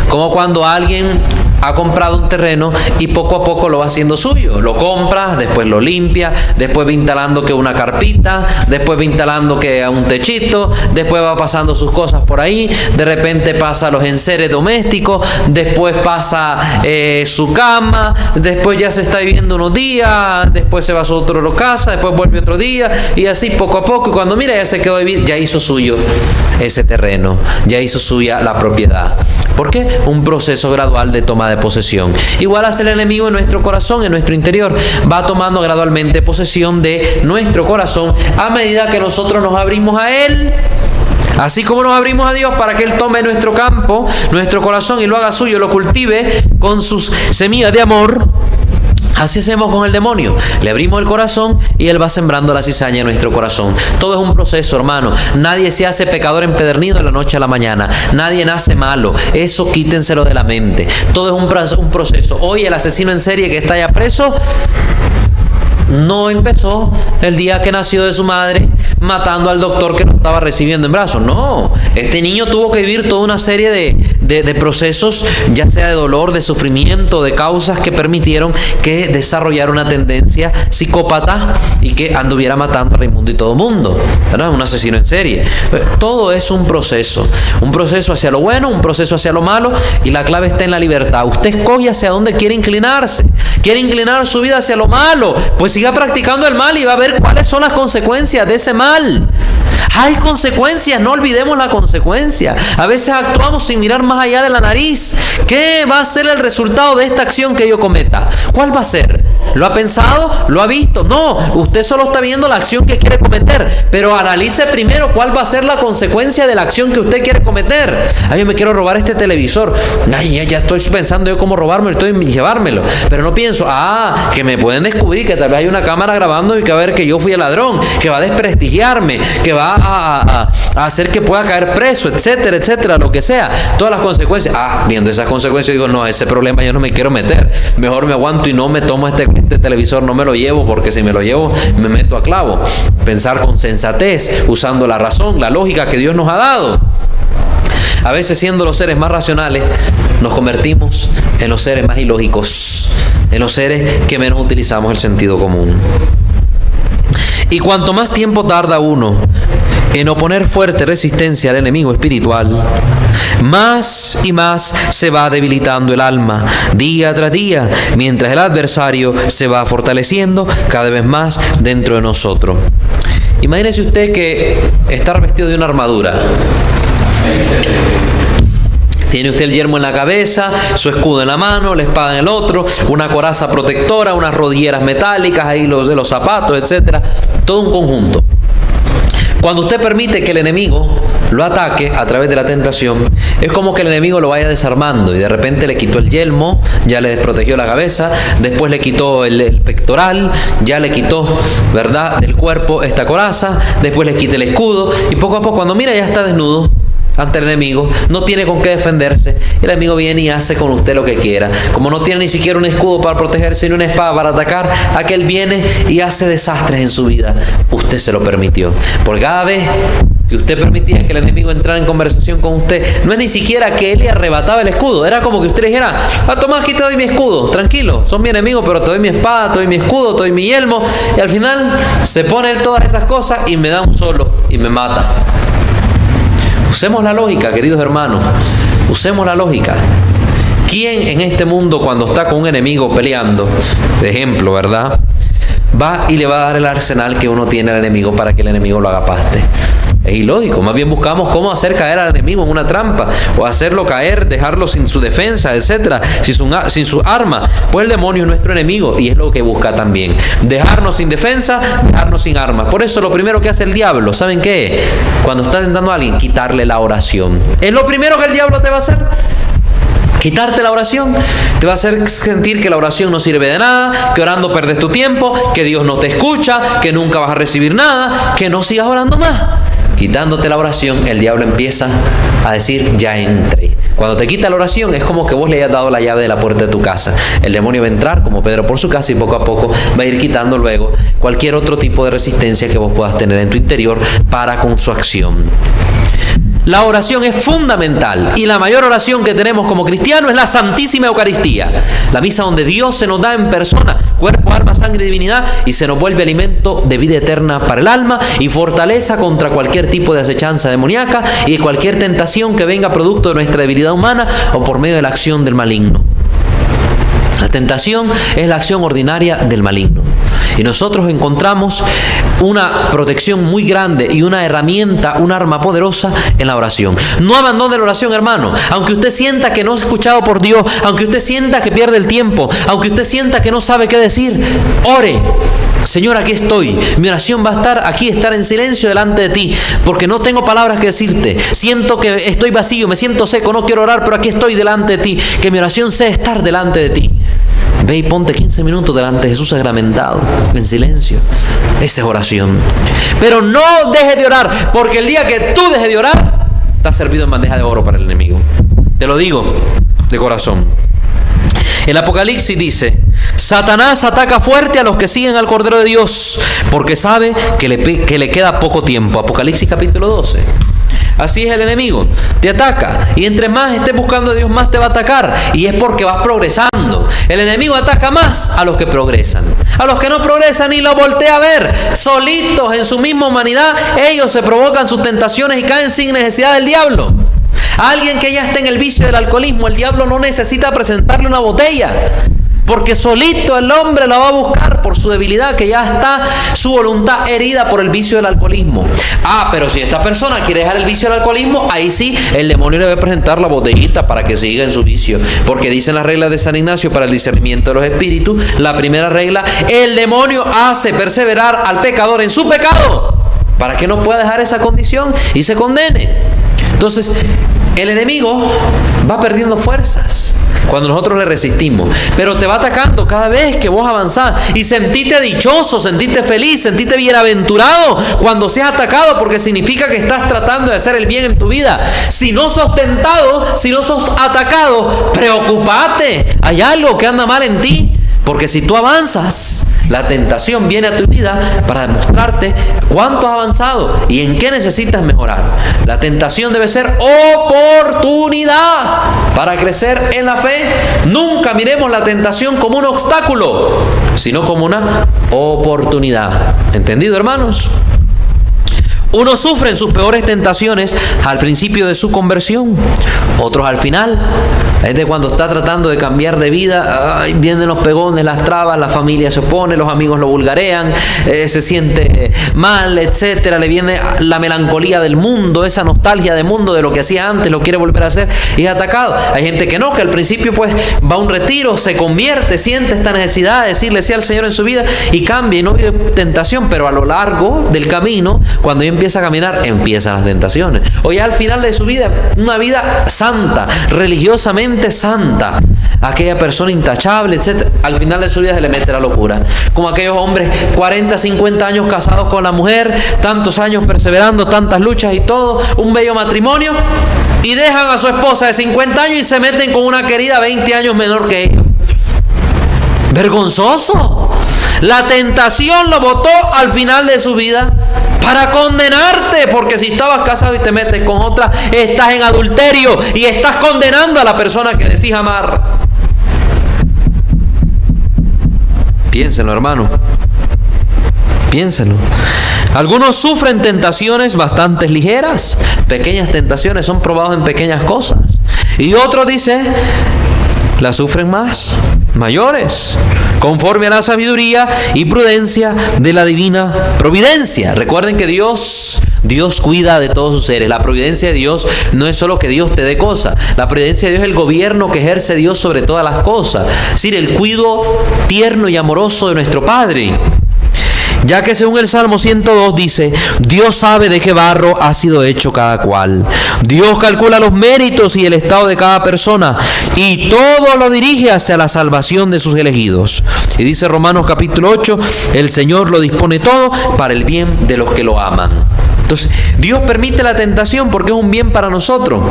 Como cuando alguien ha comprado un terreno y poco a poco lo va haciendo suyo. Lo compra, después lo limpia, después va instalando que una carpita, después va instalando que un techito, después va pasando sus cosas por ahí, de repente pasa los enseres domésticos, después pasa su cama, después ya se está viviendo unos días, después se va a su otra casa, después vuelve otro día y así poco a poco, y cuando mira ya se quedó a vivir, ya hizo suyo ese terreno, ya hizo suya la propiedad. ¿Por qué? Un proceso gradual de toma de posesión. Igual hace el enemigo en nuestro corazón, en nuestro interior. Va tomando gradualmente posesión de nuestro corazón a medida que nosotros nos abrimos a Él. Así como nos abrimos a Dios para que Él tome nuestro campo, nuestro corazón y lo haga suyo, lo cultive con sus semillas de amor. Así hacemos con el demonio. Le abrimos el corazón y él va sembrando la cizaña en nuestro corazón. Todo es un proceso, hermano. Nadie se hace pecador empedernido de la noche a la mañana. Nadie nace malo. Eso quítenselo de la mente. Todo es un proceso. Hoy el asesino en serie que está ya preso no empezó el día que nació de su madre matando al doctor que lo estaba recibiendo en brazos. No, este niño tuvo que vivir toda una serie de procesos, ya sea de dolor, de sufrimiento, de causas que permitieron que desarrollara una tendencia psicópata y que anduviera matando a Raimundo y todo mundo, ¿verdad? Un asesino en serie. Todo es un proceso hacia lo bueno, un proceso hacia lo malo, y la clave está en la libertad. Usted escoge hacia dónde quiere inclinarse. Quiere inclinar su vida hacia lo malo, pues siga practicando el mal y va a ver cuáles son las consecuencias de ese mal. Hay consecuencias, no olvidemos la consecuencia. A veces actuamos sin mirar más allá de la nariz. ¿Qué va a ser el resultado de esta acción que yo cometa? ¿Cuál va a ser? ¿Lo ha pensado? ¿Lo ha visto? No, usted solo está viendo la acción que quiere cometer, pero analice primero cuál va a ser la consecuencia de la acción que usted quiere cometer. Ay, yo me quiero robar este televisor. Ay, ya estoy pensando yo cómo robármelo, estoy llevármelo, pero no pienso, que me pueden descubrir, que tal vez hay una cámara grabando y que va a ver que yo fui el ladrón, que va a desprestigiarme, que va a hacer que pueda caer preso, etcétera, etcétera, lo que sea, todas las consecuencias. Viendo esas consecuencias digo, no, ese problema yo no me quiero meter, mejor me aguanto y no me tomo este televisor, no me lo llevo, porque si me lo llevo me meto a clavo. Pensar con sensatez, usando la razón, la lógica que Dios nos ha dado. A veces, siendo los seres más racionales, nos convertimos en los seres más ilógicos, en los seres que menos utilizamos el sentido común. Y cuanto más tiempo tarda uno en oponer fuerte resistencia al enemigo espiritual, más y más se va debilitando el alma día tras día, mientras el adversario se va fortaleciendo cada vez más dentro de nosotros. Imagínese usted que está revestido de una armadura. Tiene usted el yelmo en la cabeza, su escudo en la mano, la espada en el otro, una coraza protectora, unas rodilleras metálicas, ahí los zapatos, etcétera. Todo un conjunto. Cuando usted permite que el enemigo lo ataque a través de la tentación, es como que el enemigo lo vaya desarmando y de repente le quitó el yelmo, ya le desprotegió la cabeza, después le quitó el pectoral, ya le quitó, ¿verdad?, del cuerpo esta coraza, después le quita el escudo y poco a poco, cuando mira, ya está desnudo. ante el enemigo, no tiene con qué defenderse. El enemigo viene y hace con usted lo que quiera. Como no tiene ni siquiera un escudo para protegerse ni una espada para atacar, aquel viene y hace desastres en su vida. Usted se lo permitió. Por cada vez que usted permitía que el enemigo entrara en conversación con usted, no es ni siquiera que él le arrebataba el escudo, era como que usted le dijera: Tomás, aquí te doy mi escudo, tranquilo, son mi enemigo, pero te doy mi espada, te doy mi escudo, te doy mi yelmo, y al final se pone él todas esas cosas y me da un solo y me mata. Usemos la lógica, queridos hermanos, usemos la lógica. ¿Quién en este mundo, cuando está con un enemigo peleando, de ejemplo, ¿verdad?, va y le va a dar el arsenal que uno tiene al enemigo para que el enemigo lo haga paste? Es ilógico. Más bien buscamos cómo hacer caer al enemigo en una trampa, o hacerlo caer, dejarlo sin su defensa, etcétera, sin su arma. Pues el demonio es nuestro enemigo y es lo que busca también: dejarnos sin defensa, dejarnos sin arma. Por eso lo primero que hace el diablo, ¿saben qué? Cuando está tentando a alguien, quitarle la oración. Es lo primero que el diablo te va a hacer. Quitarte la oración. Te va a hacer sentir que la oración no sirve de nada, que orando perdes tu tiempo, que Dios no te escucha, que nunca vas a recibir nada, que no sigas orando más. Quitándote la oración, el diablo empieza a decir: ya entré. Cuando te quita la oración, es como que vos le hayas dado la llave de la puerta de tu casa. El demonio va a entrar como Pedro por su casa y poco a poco va a ir quitando luego cualquier otro tipo de resistencia que vos puedas tener en tu interior para con su acción. La oración es fundamental, y la mayor oración que tenemos como cristianos es la Santísima Eucaristía, la misa donde Dios se nos da en persona, cuerpo, alma, sangre y divinidad, y se nos vuelve alimento de vida eterna para el alma y fortaleza contra cualquier tipo de acechanza demoníaca y de cualquier tentación que venga producto de nuestra debilidad humana o por medio de la acción del maligno. La tentación es la acción ordinaria del maligno. Y nosotros encontramos una protección muy grande y una herramienta, un arma poderosa en la oración. No abandone la oración, hermano. Aunque usted sienta que no es escuchado por Dios, aunque usted sienta que pierde el tiempo, aunque usted sienta que no sabe qué decir, ore. Señor, aquí estoy. Mi oración va a estar aquí, estar en silencio delante de ti, porque no tengo palabras que decirte. Siento que estoy vacío, me siento seco, no quiero orar, pero aquí estoy delante de ti. Que mi oración sea estar delante de ti. Ve y ponte 15 minutos delante de Jesús sacramentado, en silencio. Esa es oración. Pero no dejes de orar, porque el día que tú dejes de orar, estás servido en bandeja de oro para el enemigo. Te lo digo de corazón. El Apocalipsis dice: Satanás ataca fuerte a los que siguen al Cordero de Dios, porque sabe que le queda poco tiempo. Apocalipsis capítulo 12. Así es el enemigo, te ataca, y entre más estés buscando a Dios, más te va a atacar, y es porque vas progresando. El enemigo ataca más a los que progresan. A los que no progresan ni lo voltea a ver, solitos en su misma humanidad, ellos se provocan sus tentaciones y caen sin necesidad del diablo. A alguien que ya está en el vicio del alcoholismo, el diablo no necesita presentarle una botella, porque solito el hombre la va a buscar por su debilidad, que ya está su voluntad herida por el vicio del alcoholismo. Pero si esta persona quiere dejar el vicio del alcoholismo, ahí sí el demonio le va a presentar la botellita para que siga en su vicio. Porque dicen las reglas de San Ignacio para el discernimiento de los espíritus, la primera regla: el demonio hace perseverar al pecador en su pecado, para que no pueda dejar esa condición y se condene. Entonces, el enemigo va perdiendo fuerzas cuando nosotros le resistimos, pero te va atacando cada vez que vos avanzás, y sentite dichoso, sentite feliz, sentite bienaventurado cuando seas atacado, porque significa que estás tratando de hacer el bien en tu vida. Si no sos tentado, si no sos atacado, preocupate, hay algo que anda mal en ti, porque si tú avanzas, la tentación viene a tu vida para demostrarte cuánto has avanzado y en qué necesitas mejorar. La tentación debe ser oportunidad para crecer en la fe. Nunca miremos la tentación como un obstáculo, sino como una oportunidad. ¿Entendido, hermanos? Unos sufren sus peores tentaciones al principio de su conversión, otros al final. La gente cuando está tratando de cambiar de vida, vienen los pegones, las trabas, la familia se opone, los amigos lo vulgarean, se siente mal, etcétera. Le viene la melancolía del mundo, esa nostalgia del mundo, de lo que hacía antes, lo quiere volver a hacer y es atacado. Hay gente que no, que al principio pues va a un retiro, se convierte, siente esta necesidad de decirle sí al Señor en su vida y cambia y no vive tentación, pero a lo largo del camino, cuando ya empieza a caminar, empiezan las tentaciones. O ya al final de su vida, una vida santa, religiosamente aparentemente santa, aquella persona intachable, etc., al final de su vida se le mete la locura. Como aquellos hombres 40, 50 años casados con la mujer, tantos años perseverando, tantas luchas y todo, un bello matrimonio, y dejan a su esposa de 50 años y se meten con una querida 20 años menor que ellos. Vergonzoso. La tentación lo botó al final de su vida para condenarte, porque si estabas casado y te metes con otra, estás en adulterio y estás condenando a la persona que decís amar. Piénsenlo, hermano. Piénsenlo. Algunos sufren tentaciones bastante ligeras. Pequeñas tentaciones, son probados en pequeñas cosas. Y otros, dice, las sufren más, mayores, conforme a la sabiduría y prudencia de la divina providencia. Recuerden que Dios cuida de todos sus seres. La providencia de Dios no es solo que Dios te dé cosas. La providencia de Dios es el gobierno que ejerce Dios sobre todas las cosas. Es decir, el cuidado tierno y amoroso de nuestro Padre. Ya que según el Salmo 102 dice, Dios sabe de qué barro ha sido hecho cada cual. Dios calcula los méritos y el estado de cada persona y todo lo dirige hacia la salvación de sus elegidos. Y dice Romanos capítulo 8, el Señor lo dispone todo para el bien de los que lo aman. Entonces, Dios permite la tentación porque es un bien para nosotros.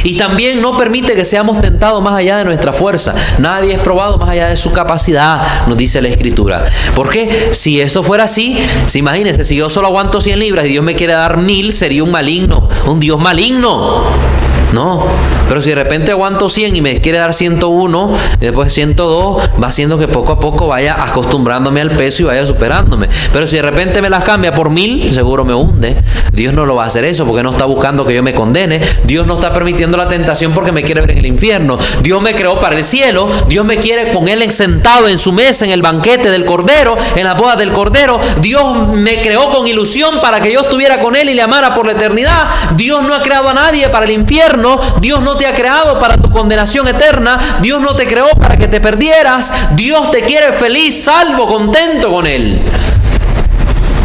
Y también no permite que seamos tentados más allá de nuestra fuerza. Nadie es probado más allá de su capacidad, nos dice la Escritura. Porque si eso fuera así, imagínense, si yo solo aguanto 100 libras y Dios me quiere dar 1000, sería un maligno, un Dios maligno. No, pero si de repente aguanto 100 y me quiere dar 101, y después 102, va haciendo que poco a poco vaya acostumbrándome al peso y vaya superándome. Pero si de repente me las cambia por 1000, seguro me hunde. Dios no lo va a hacer eso porque no está buscando que yo me condene. Dios no está permitiendo la tentación porque me quiere ver en el infierno. Dios me creó para el cielo. Dios me quiere con Él sentado en su mesa, en el banquete del Cordero, en la boda del Cordero. Dios me creó con ilusión para que yo estuviera con Él y le amara por la eternidad. Dios no ha creado a nadie para el infierno. Dios no te ha creado para tu condenación eterna. Dios no te creó para que te perdieras. Dios te quiere feliz, salvo, contento con Él.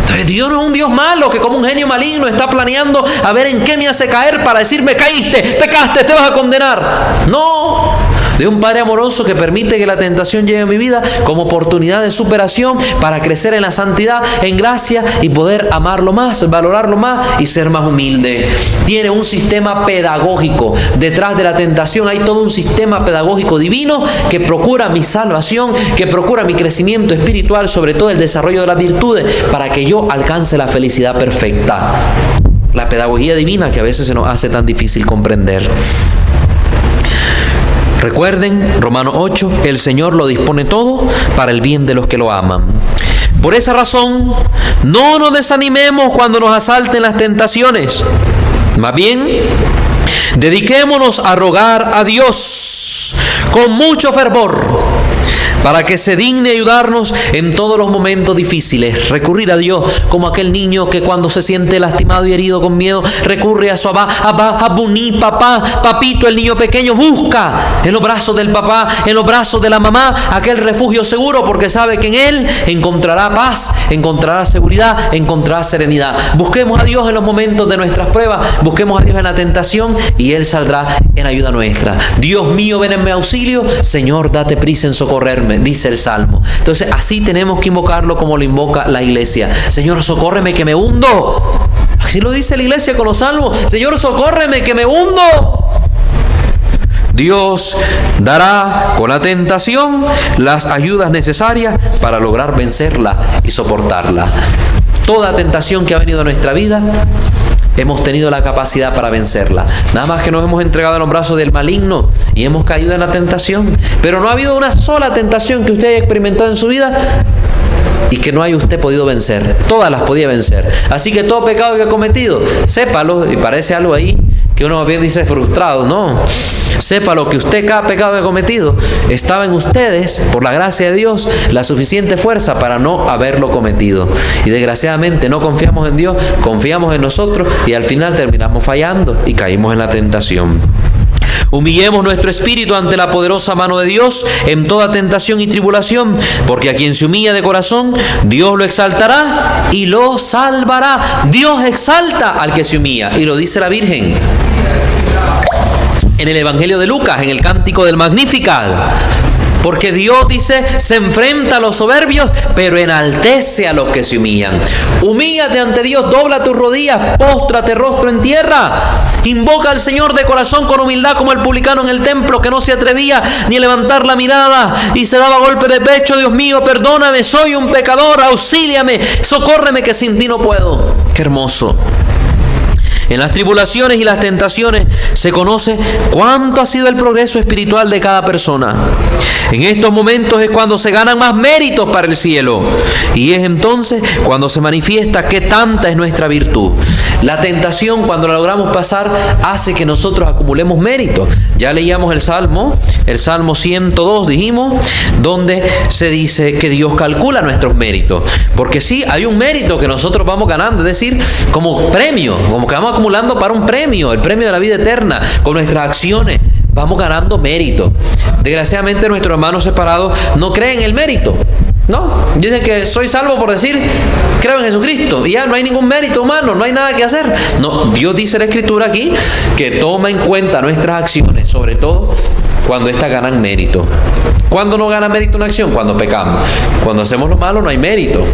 Entonces Dios no es un Dios malo que como un genio maligno está planeando a ver en qué me hace caer para decirme caíste, pecaste, te vas a condenar. No. De un Padre amoroso que permite que la tentación llegue a mi vida como oportunidad de superación para crecer en la santidad, en gracia y poder amarlo más, valorarlo más y ser más humilde. Tiene un sistema pedagógico. Detrás de la tentación hay todo un sistema pedagógico divino que procura mi salvación, que procura mi crecimiento espiritual, sobre todo el desarrollo de las virtudes, para que yo alcance la felicidad perfecta. La pedagogía divina que a veces se nos hace tan difícil comprender. Recuerden, Romanos 8, el Señor lo dispone todo para el bien de los que lo aman. Por esa razón, no nos desanimemos cuando nos asalten las tentaciones. Más bien, dediquémonos a rogar a Dios con mucho fervor para que se digne ayudarnos en todos los momentos difíciles. Recurrir a Dios como aquel niño que cuando se siente lastimado y herido con miedo, recurre a su Abba, Buní, papá, papito, el niño pequeño busca en los brazos del papá, en los brazos de la mamá, aquel refugio seguro porque sabe que en él encontrará paz, encontrará seguridad, encontrará serenidad. Busquemos a Dios en los momentos de nuestras pruebas, busquemos a Dios en la tentación y Él saldrá en ayuda nuestra. Dios mío, ven en mi auxilio, Señor, date prisa en socorrerme, dice el Salmo. Entonces así tenemos que invocarlo como lo invoca la iglesia. Señor, socórreme que me hundo. Así lo dice la iglesia con los salmos. Señor, socórreme que me hundo. Dios dará con la tentación las ayudas necesarias para lograr vencerla y soportarla. Toda tentación que ha venido a nuestra vida, hemos tenido la capacidad para vencerla. Nada más que nos hemos entregado en los brazos del maligno y hemos caído en la tentación. Pero no ha habido una sola tentación que usted haya experimentado en su vida y que no haya usted podido vencer. Todas las podía vencer. Así que todo pecado que ha cometido, sépalo, y parece algo ahí que uno bien dice frustrado, no. Sépalo que usted, cada pecado que ha cometido, estaba en ustedes, por la gracia de Dios, la suficiente fuerza para no haberlo cometido. Y desgraciadamente no confiamos en Dios, confiamos en nosotros y al final terminamos fallando y caímos en la tentación. Humillemos nuestro espíritu ante la poderosa mano de Dios en toda tentación y tribulación, porque a quien se humilla de corazón, Dios lo exaltará y lo salvará. Dios exalta al que se humilla, y lo dice la Virgen. en el Evangelio de Lucas, en el cántico del Magnificat. Porque Dios dice, se enfrenta a los soberbios, pero enaltece a los que se humillan. Humíllate ante Dios, dobla tus rodillas, póstrate rostro en tierra. Invoca al Señor de corazón con humildad como el publicano en el templo, que no se atrevía ni a levantar la mirada y se daba golpe de pecho. Dios mío, perdóname, soy un pecador, auxíliame, socórreme que sin ti no puedo. Qué hermoso. En las tribulaciones y las tentaciones se conoce cuánto ha sido el progreso espiritual de cada persona. En estos momentos es cuando se ganan más méritos para el cielo. Y es entonces cuando se manifiesta qué tanta es nuestra virtud. La tentación, cuando la logramos pasar, hace que nosotros acumulemos méritos. Ya leíamos el Salmo 102, dijimos, donde se dice que Dios calcula nuestros méritos. Porque sí, hay un mérito que nosotros vamos ganando, es decir, como premio, como que vamos acumulando para un premio, el premio de la vida eterna, con nuestras acciones. Vamos ganando mérito. Desgraciadamente nuestros hermanos separados no creen en el mérito. No, dicen que soy salvo por decir creo en Jesucristo y ya no hay ningún mérito humano, no hay nada que hacer. No, Dios dice en la Escritura aquí que toma en cuenta nuestras acciones, sobre todo cuando éstas ganan mérito. ¿Cuándo no gana mérito una acción? Cuando pecamos. Cuando hacemos lo malo no hay mérito,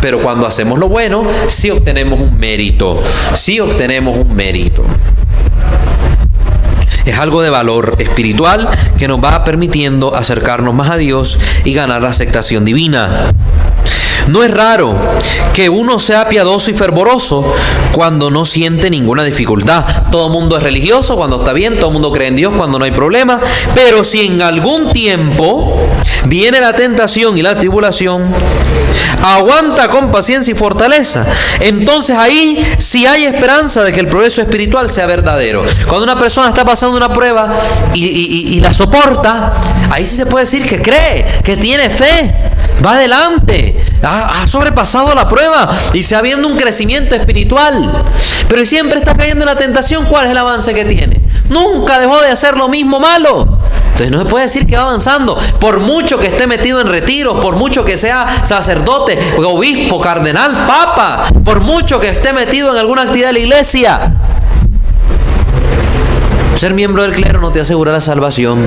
pero cuando hacemos lo bueno sí obtenemos un mérito. Sí obtenemos un mérito. Es algo de valor espiritual que nos va permitiendo acercarnos más a Dios y ganar la aceptación divina. No es raro que uno sea piadoso y fervoroso cuando no siente ninguna dificultad. Todo el mundo es religioso cuando está bien, todo el mundo cree en Dios cuando no hay problema. Pero si en algún tiempo viene la tentación y la tribulación, aguanta con paciencia y fortaleza. Entonces ahí sí hay esperanza de que el progreso espiritual sea verdadero. Cuando una persona está pasando una prueba y la soporta, ahí sí se puede decir que cree, que tiene fe, va adelante, ha sobrepasado la prueba y se va viendo un crecimiento espiritual. Pero siempre está cayendo en la tentación, ¿cuál es el avance que tiene? Nunca dejó de hacer lo mismo malo. Entonces no se puede decir que va avanzando, por mucho que esté metido en retiros, por mucho que sea sacerdote, obispo, cardenal, papa, por mucho que esté metido en alguna actividad de la iglesia. Ser miembro del clero no te asegura la salvación.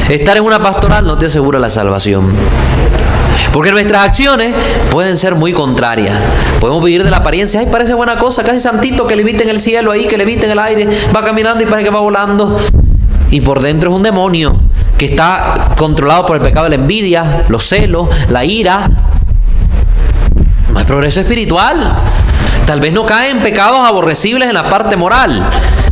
Estar en una pastoral no te asegura la salvación. Porque nuestras acciones pueden ser muy contrarias. Podemos vivir de la apariencia. Ay, parece buena cosa, casi santito, que levite en el cielo ahí, que levite en el aire, va caminando y parece que va volando. Y por dentro es un demonio que está controlado por el pecado de la envidia, los celos, la ira. No hay progreso espiritual. Tal vez no cae en pecados aborrecibles en la parte moral,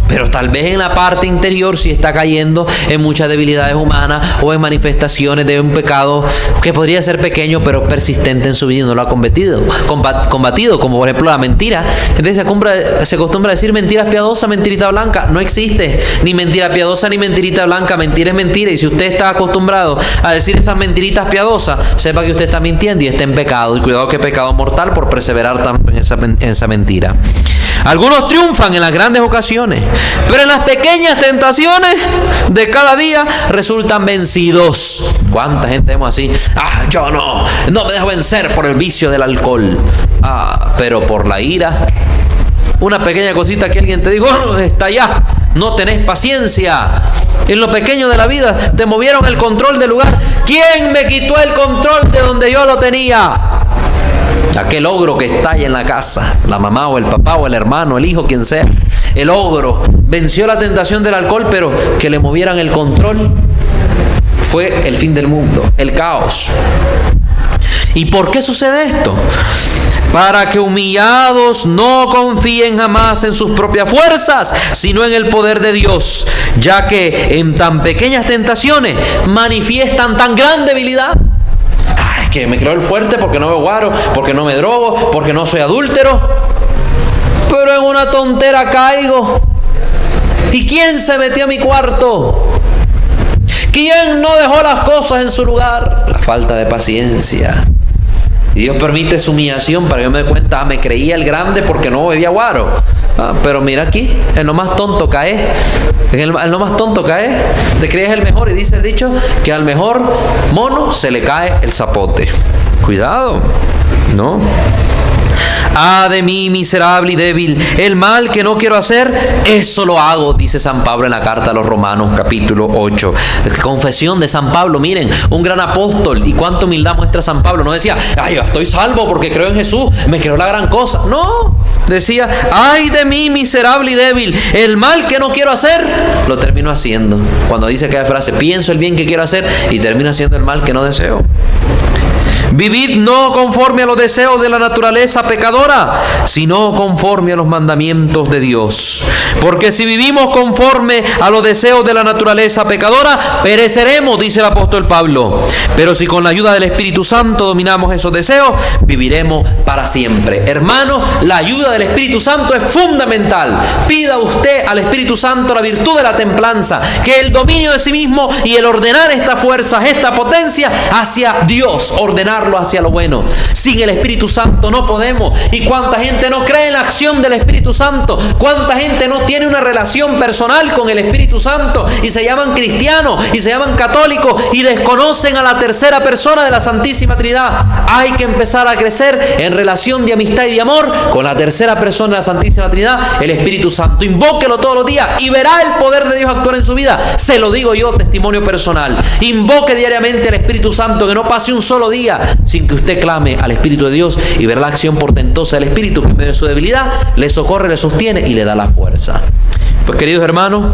pero tal vez en la parte interior sí está cayendo en muchas debilidades humanas o en manifestaciones de un pecado que podría ser pequeño pero persistente en su vida y no lo ha combatido, como por ejemplo la mentira. Entonces se acostumbra a decir mentiras piadosas, mentirita blanca. No existe ni mentira piadosa ni mentirita blanca. Mentira es mentira, y si usted está acostumbrado a decir esas mentiritas piadosas, sepa que usted está mintiendo y está en pecado, y cuidado que pecado mortal por perseverar tanto en esa mentira. Algunos triunfan en las grandes ocasiones, pero en las pequeñas tentaciones de cada día resultan vencidos. ¿Cuánta gente vemos así? Yo no me dejo vencer por el vicio del alcohol. Pero por la ira, una pequeña cosita que alguien te dijo, está allá, no tenés paciencia. En lo pequeño de la vida te movieron el control del lugar. ¿Quién me quitó el control de donde yo lo tenía? Aquel ogro que está ahí en la casa, la mamá o el papá o el hermano, el hijo, quien sea. El ogro venció la tentación del alcohol, pero que le movieran el control fue el fin del mundo, el caos. ¿Y por qué sucede esto? Para que humillados no confíen jamás en sus propias fuerzas, sino en el poder de Dios, ya que en tan pequeñas tentaciones manifiestan tan gran debilidad. Que me creo el fuerte porque no me guaro, porque no me drogo, porque no soy adúltero, pero en una tontera caigo. ¿Y quién se metió a mi cuarto? ¿Quién no dejó las cosas en su lugar? La falta de paciencia. Y Dios permite su humillación para que yo me dé cuenta, me creía el grande porque no bebía guaro. Pero mira aquí, en lo más tonto cae. En lo más tonto cae. Te crees el mejor, y dice el dicho que al mejor mono se le cae el zapote. Cuidado, ¿no? Ah, de mí, miserable y débil, el mal que no quiero hacer, eso lo hago, dice San Pablo en la carta a los Romanos, capítulo 8. Confesión de San Pablo, miren, un gran apóstol. Y cuánta humildad muestra San Pablo. No decía, ay, estoy salvo porque creo en Jesús, me creo la gran cosa. No, decía, ay de mí, miserable y débil, el mal que no quiero hacer, lo termino haciendo. Cuando dice aquella frase, pienso el bien que quiero hacer y termino haciendo el mal que no deseo. Vivid no conforme a los deseos de la naturaleza pecadora, sino conforme a los mandamientos de Dios. Porque si vivimos conforme a los deseos de la naturaleza pecadora, pereceremos, dice el apóstol Pablo. Pero si con la ayuda del Espíritu Santo dominamos esos deseos, viviremos para siempre. Hermanos, la ayuda del Espíritu Santo es fundamental. Pida usted al Espíritu Santo la virtud de la templanza, que el dominio de sí mismo y el ordenar estas fuerzas, esta potencia hacia Dios, ordenar hacia lo bueno. Sin el Espíritu Santo no podemos. Y cuánta gente no cree en la acción del Espíritu Santo, cuánta gente no tiene una relación personal con el Espíritu Santo y se llaman cristianos y se llaman católicos y desconocen a la tercera persona de la Santísima Trinidad. Hay que empezar a crecer en relación de amistad y de amor con la tercera persona de la Santísima Trinidad, el Espíritu Santo. Invóquelo todos los días y verá el poder de Dios actuar en su vida. Se lo digo yo, testimonio personal. Invoque diariamente al Espíritu Santo, que no pase un solo día sin que usted clame al Espíritu de Dios, y verá la acción portentosa del Espíritu que en medio de su debilidad le socorre, le sostiene y le da la fuerza. Pues queridos hermanos,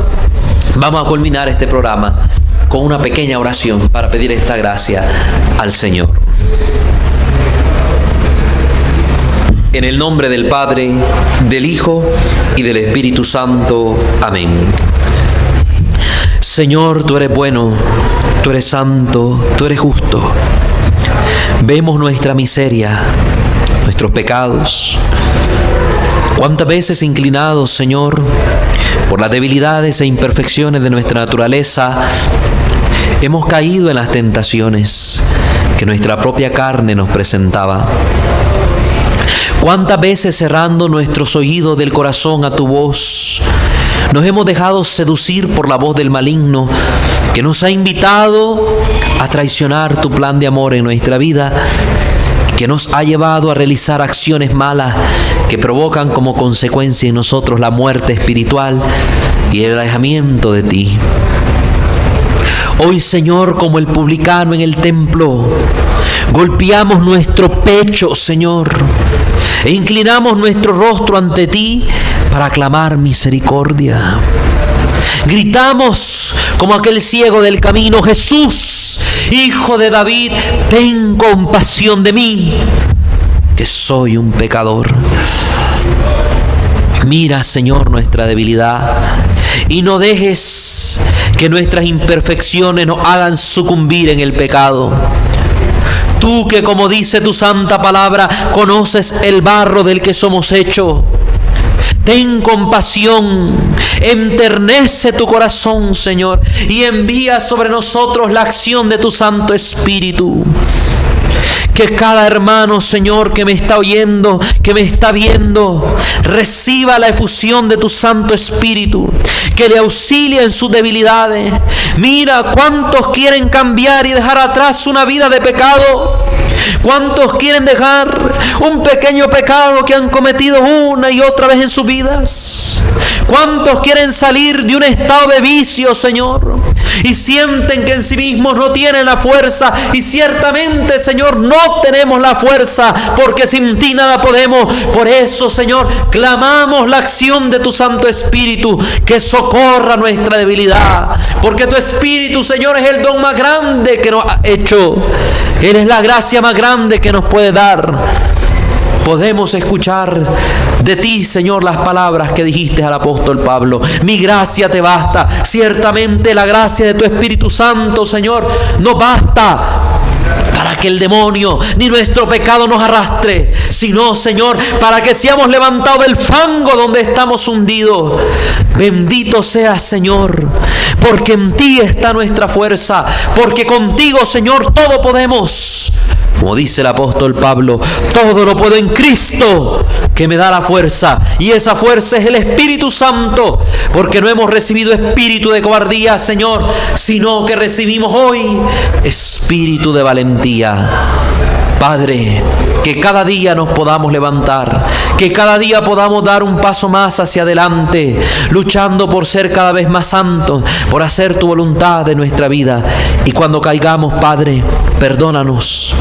vamos a culminar este programa con una pequeña oración para pedir esta gracia al Señor. En el nombre del Padre, del Hijo y del Espíritu Santo. Amén. Señor, tú eres bueno, tú eres santo, tú eres justo. Vemos nuestra miseria, nuestros pecados. Cuántas veces inclinados, Señor, por las debilidades e imperfecciones de nuestra naturaleza, hemos caído en las tentaciones que nuestra propia carne nos presentaba. Cuántas veces, cerrando nuestros oídos del corazón a tu voz, nos hemos dejado seducir por la voz del maligno, que nos ha invitado a traicionar tu plan de amor en nuestra vida, que nos ha llevado a realizar acciones malas que provocan como consecuencia en nosotros la muerte espiritual y el alejamiento de ti. Hoy, Señor, como el publicano en el templo, golpeamos nuestro pecho, Señor, e inclinamos nuestro rostro ante ti para clamar misericordia. Gritamos como aquel ciego del camino: Jesús, Hijo de David, ten compasión de mí, que soy un pecador. Mira, Señor, nuestra debilidad y no dejes que nuestras imperfecciones nos hagan sucumbir en el pecado. Tú que, como dice tu santa palabra, conoces el barro del que somos hechos, ten compasión, enternece tu corazón, Señor, y envía sobre nosotros la acción de tu Santo Espíritu. Que cada hermano, Señor, que me está oyendo, que me está viendo, reciba la efusión de tu Santo Espíritu, que le auxilie en sus debilidades. Mira cuántos quieren cambiar y dejar atrás una vida de pecado. ¿Cuántos quieren dejar un pequeño pecado que han cometido una y otra vez en sus vidas? ¿Cuántos quieren salir de un estado de vicio, Señor? Y sienten que en sí mismos no tienen la fuerza. Y ciertamente, Señor, no tenemos la fuerza, porque sin ti nada podemos. Por eso, Señor, clamamos la acción de tu Santo Espíritu, que socorra nuestra debilidad. Porque tu Espíritu, Señor, es el don más grande que nos ha hecho. Él es la gracia más grande que nos puede dar. Podemos escuchar de ti, Señor, las palabras que dijiste al apóstol Pablo: mi gracia te basta. Ciertamente la gracia de tu Espíritu Santo, Señor, no basta para que el demonio ni nuestro pecado nos arrastre, sino, Señor, para que seamos levantados del fango donde estamos hundidos. Bendito seas, Señor, porque en ti está nuestra fuerza, porque contigo, Señor, todo podemos. Como dice el apóstol Pablo, todo lo puedo en Cristo que me da la fuerza. Y esa fuerza es el Espíritu Santo, porque no hemos recibido espíritu de cobardía, Señor, sino que recibimos hoy espíritu de valentía. Padre, que cada día nos podamos levantar, que cada día podamos dar un paso más hacia adelante, luchando por ser cada vez más santos, por hacer tu voluntad de nuestra vida. Y cuando caigamos, Padre, perdónanos.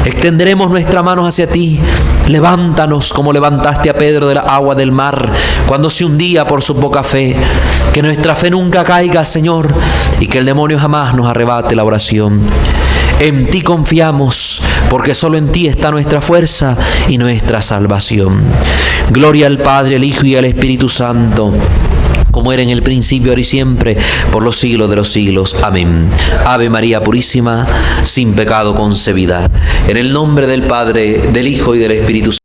Extenderemos nuestras manos hacia ti. Levántanos como levantaste a Pedro de la agua del mar cuando se hundía por su poca fe. Que nuestra fe nunca caiga, Señor, y que el demonio jamás nos arrebate la oración. En ti confiamos, porque solo en ti está nuestra fuerza y nuestra salvación. Gloria al Padre, al Hijo y al Espíritu Santo, como era en el principio, ahora y siempre, por los siglos de los siglos. Amén. Ave María Purísima, sin pecado concebida. En el nombre del Padre, del Hijo y del Espíritu Santo.